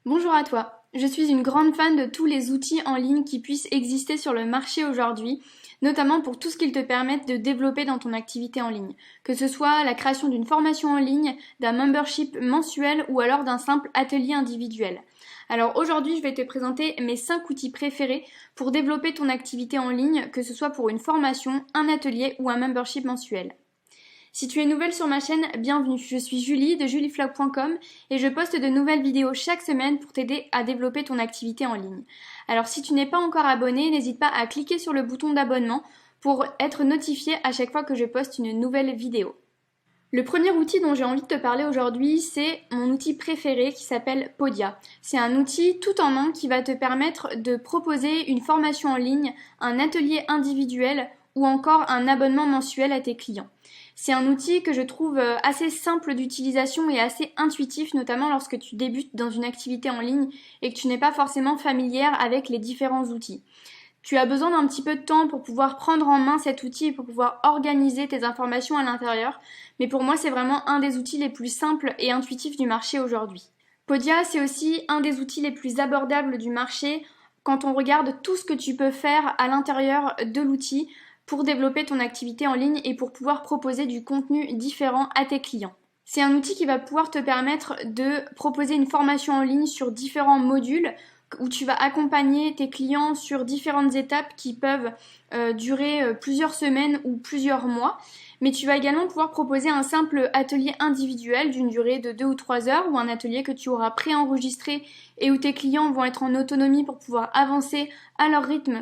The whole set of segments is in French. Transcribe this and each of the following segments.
Bonjour à toi. Je suis une grande fan de tous les outils en ligne qui puissent exister sur le marché aujourd'hui, notamment pour tout ce qu'ils te permettent de développer dans ton activité en ligne. Que ce soit la création d'une formation en ligne, d'un membership mensuel ou alors d'un simple atelier individuel. Alors aujourd'hui, je vais te présenter mes 5 outils préférés pour développer ton activité en ligne, que ce soit pour une formation, un atelier ou un membership mensuel. Si tu es nouvelle sur ma chaîne, bienvenue. Je suis Julie de julieflog.com et je poste de nouvelles vidéos chaque semaine pour t'aider à développer ton activité en ligne. Alors si tu n'es pas encore abonné, n'hésite pas à cliquer sur le bouton d'abonnement pour être notifié à chaque fois que je poste une nouvelle vidéo. Le premier outil dont j'ai envie de te parler aujourd'hui, c'est mon outil préféré qui s'appelle Podia. C'est un outil tout en un qui va te permettre de proposer une formation en ligne, un atelier individuel ou encore un abonnement mensuel à tes clients. C'est un outil que je trouve assez simple d'utilisation et assez intuitif, notamment lorsque tu débutes dans une activité en ligne et que tu n'es pas forcément familière avec les différents outils. Tu as besoin d'un petit peu de temps pour pouvoir prendre en main cet outil et pour pouvoir organiser tes informations à l'intérieur, mais pour moi c'est vraiment un des outils les plus simples et intuitifs du marché aujourd'hui. Podia, c'est aussi un des outils les plus abordables du marché quand on regarde tout ce que tu peux faire à l'intérieur de l'outil pour développer ton activité en ligne et pour pouvoir proposer du contenu différent à tes clients. C'est un outil qui va pouvoir te permettre de proposer une formation en ligne sur différents modules où tu vas accompagner tes clients sur différentes étapes qui peuvent durer plusieurs semaines ou plusieurs mois. Mais tu vas également pouvoir proposer un simple atelier individuel d'une durée de 2 ou 3 heures ou un atelier que tu auras préenregistré et où tes clients vont être en autonomie pour pouvoir avancer à leur rythme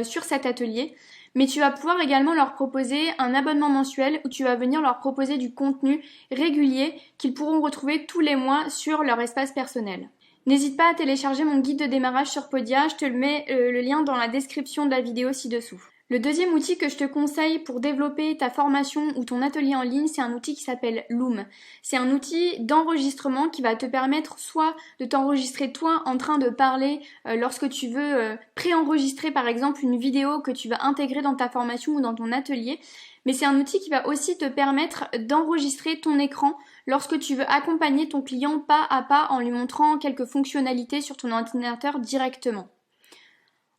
sur cet atelier. Mais tu vas pouvoir également leur proposer un abonnement mensuel où tu vas venir leur proposer du contenu régulier qu'ils pourront retrouver tous les mois sur leur espace personnel. N'hésite pas à télécharger mon guide de démarrage sur Podia, je te mets le lien dans la description de la vidéo ci-dessous. Le deuxième outil que je te conseille pour développer ta formation ou ton atelier en ligne, c'est un outil qui s'appelle Loom. C'est un outil d'enregistrement qui va te permettre soit de t'enregistrer toi en train de parler lorsque tu veux préenregistrer par exemple une vidéo que tu vas intégrer dans ta formation ou dans ton atelier, mais c'est un outil qui va aussi te permettre d'enregistrer ton écran lorsque tu veux accompagner ton client pas à pas en lui montrant quelques fonctionnalités sur ton ordinateur directement.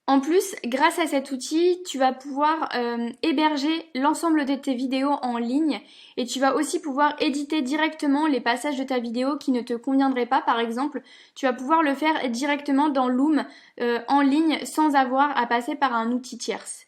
En plus, grâce à cet outil, tu vas pouvoir héberger l'ensemble de tes vidéos en ligne et tu vas aussi pouvoir éditer directement les passages de ta vidéo qui ne te conviendraient pas. Par exemple, tu vas pouvoir le faire directement dans Loom en ligne sans avoir à passer par un outil tierce.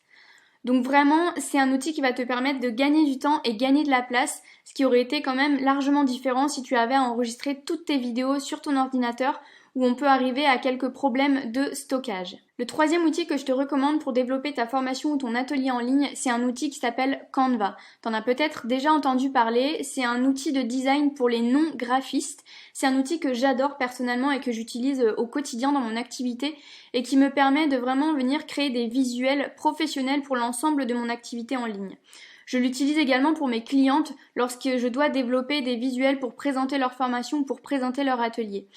Donc vraiment, c'est un outil qui va te permettre de gagner du temps et gagner de la place, ce qui aurait été quand même largement différent si tu avais enregistré toutes tes vidéos sur ton ordinateur où on peut arriver à quelques problèmes de stockage. Le troisième outil que je te recommande pour développer ta formation ou ton atelier en ligne, c'est un outil qui s'appelle Canva. T'en as peut-être déjà entendu parler, c'est un outil de design pour les non-graphistes. C'est un outil que j'adore personnellement et que j'utilise au quotidien dans mon activité et qui me permet de vraiment venir créer des visuels professionnels pour l'ensemble de mon activité en ligne. Je l'utilise également pour mes clientes lorsque je dois développer des visuels pour présenter leur formation ou pour présenter leur atelier.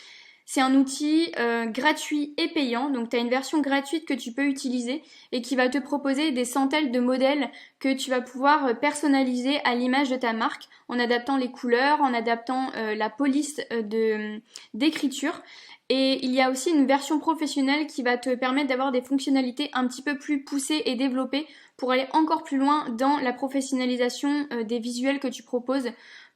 C'est un outil gratuit et payant, donc tu as une version gratuite que tu peux utiliser et qui va te proposer des centaines de modèles que tu vas pouvoir personnaliser à l'image de ta marque en adaptant les couleurs, en adaptant la police d'écriture. Et il y a aussi une version professionnelle qui va te permettre d'avoir des fonctionnalités un petit peu plus poussées et développées pour aller encore plus loin dans la professionnalisation des visuels que tu proposes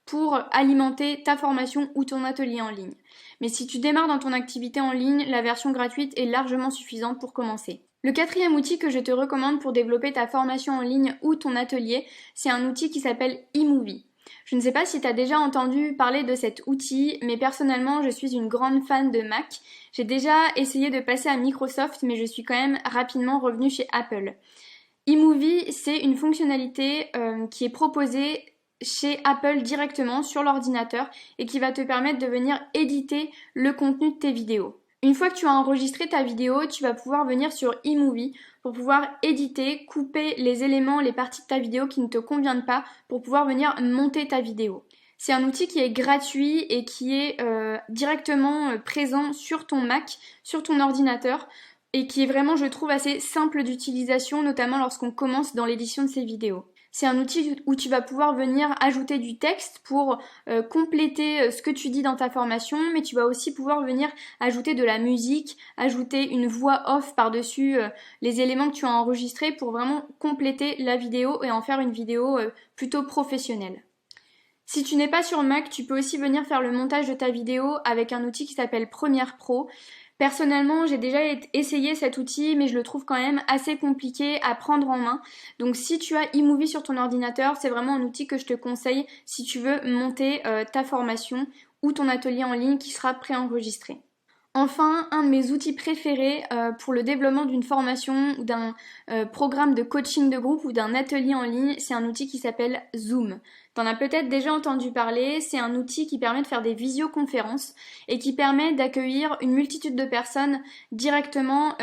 pour alimenter ta formation ou ton atelier en ligne. Mais si tu démarres dans ton activité en ligne, la version gratuite est largement suffisante pour commencer. Le quatrième outil que je te recommande pour développer ta formation en ligne ou ton atelier, c'est un outil qui s'appelle eMovie. Je ne sais pas si tu as déjà entendu parler de cet outil, mais personnellement, je suis une grande fan de Mac. J'ai déjà essayé de passer à Microsoft, mais je suis quand même rapidement revenue chez Apple. eMovie, c'est une fonctionnalité qui est proposée chez Apple directement sur l'ordinateur et qui va te permettre de venir éditer le contenu de tes vidéos. Une fois que tu as enregistré ta vidéo, tu vas pouvoir venir sur eMovie pour pouvoir éditer, couper les éléments, les parties de ta vidéo qui ne te conviennent pas pour pouvoir venir monter ta vidéo. C'est un outil qui est gratuit et qui est directement présent sur ton Mac, sur ton ordinateur et qui est vraiment, je trouve, assez simple d'utilisation, notamment lorsqu'on commence dans l'édition de ces vidéos. C'est un outil où tu vas pouvoir venir ajouter du texte pour compléter ce que tu dis dans ta formation, mais tu vas aussi pouvoir venir ajouter de la musique, ajouter une voix off par-dessus les éléments que tu as enregistrés pour vraiment compléter la vidéo et en faire une vidéo plutôt professionnelle. Si tu n'es pas sur Mac, tu peux aussi venir faire le montage de ta vidéo avec un outil qui s'appelle Premiere Pro. Personnellement, j'ai déjà essayé cet outil, mais je le trouve quand même assez compliqué à prendre en main. Donc si tu as eMovie sur ton ordinateur, c'est vraiment un outil que je te conseille si tu veux monter ta formation ou ton atelier en ligne qui sera préenregistré. Enfin, un de mes outils préférés pour le développement d'une formation ou d'un programme de coaching de groupe ou d'un atelier en ligne, c'est un outil qui s'appelle Zoom. T'en as peut-être déjà entendu parler, c'est un outil qui permet de faire des visioconférences et qui permet d'accueillir une multitude de personnes directement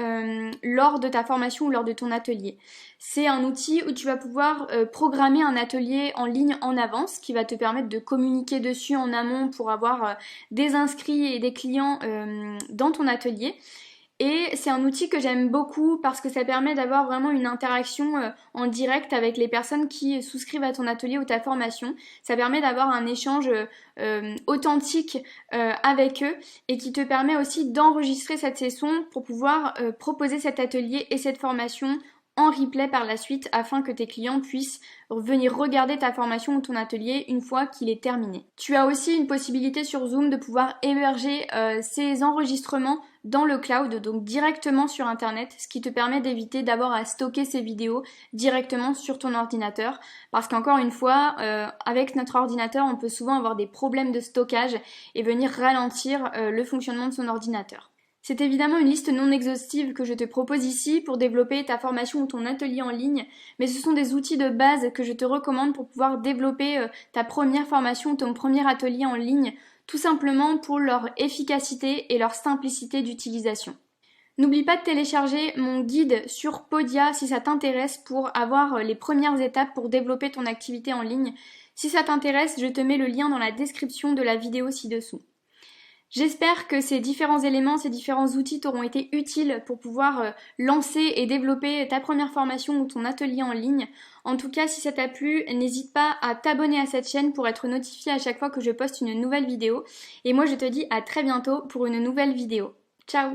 lors de ta formation ou lors de ton atelier. C'est un outil où tu vas pouvoir programmer un atelier en ligne en avance qui va te permettre de communiquer dessus en amont pour avoir des inscrits et des clients dans ton atelier. Et c'est un outil que j'aime beaucoup parce que ça permet d'avoir vraiment une interaction en direct avec les personnes qui souscrivent à ton atelier ou ta formation. Ça permet d'avoir un échange authentique avec eux et qui te permet aussi d'enregistrer cette session pour pouvoir proposer cet atelier et cette formation en replay par la suite afin que tes clients puissent venir regarder ta formation ou ton atelier une fois qu'il est terminé. Tu as aussi une possibilité sur Zoom de pouvoir héberger ces enregistrements dans le cloud, donc directement sur internet, ce qui te permet d'éviter d'avoir à stocker ces vidéos directement sur ton ordinateur, parce qu'encore une fois, avec notre ordinateur, on peut souvent avoir des problèmes de stockage et venir ralentir le fonctionnement de son ordinateur. C'est évidemment une liste non exhaustive que je te propose ici pour développer ta formation ou ton atelier en ligne, mais ce sont des outils de base que je te recommande pour pouvoir développer ta première formation ou ton premier atelier en ligne, tout simplement pour leur efficacité et leur simplicité d'utilisation. N'oublie pas de télécharger mon guide sur Podia si ça t'intéresse pour avoir les premières étapes pour développer ton activité en ligne. Si ça t'intéresse, je te mets le lien dans la description de la vidéo ci-dessous. J'espère que ces différents éléments, ces différents outils t'auront été utiles pour pouvoir lancer et développer ta première formation ou ton atelier en ligne. En tout cas, si ça t'a plu, n'hésite pas à t'abonner à cette chaîne pour être notifié à chaque fois que je poste une nouvelle vidéo. Et moi, je te dis à très bientôt pour une nouvelle vidéo. Ciao!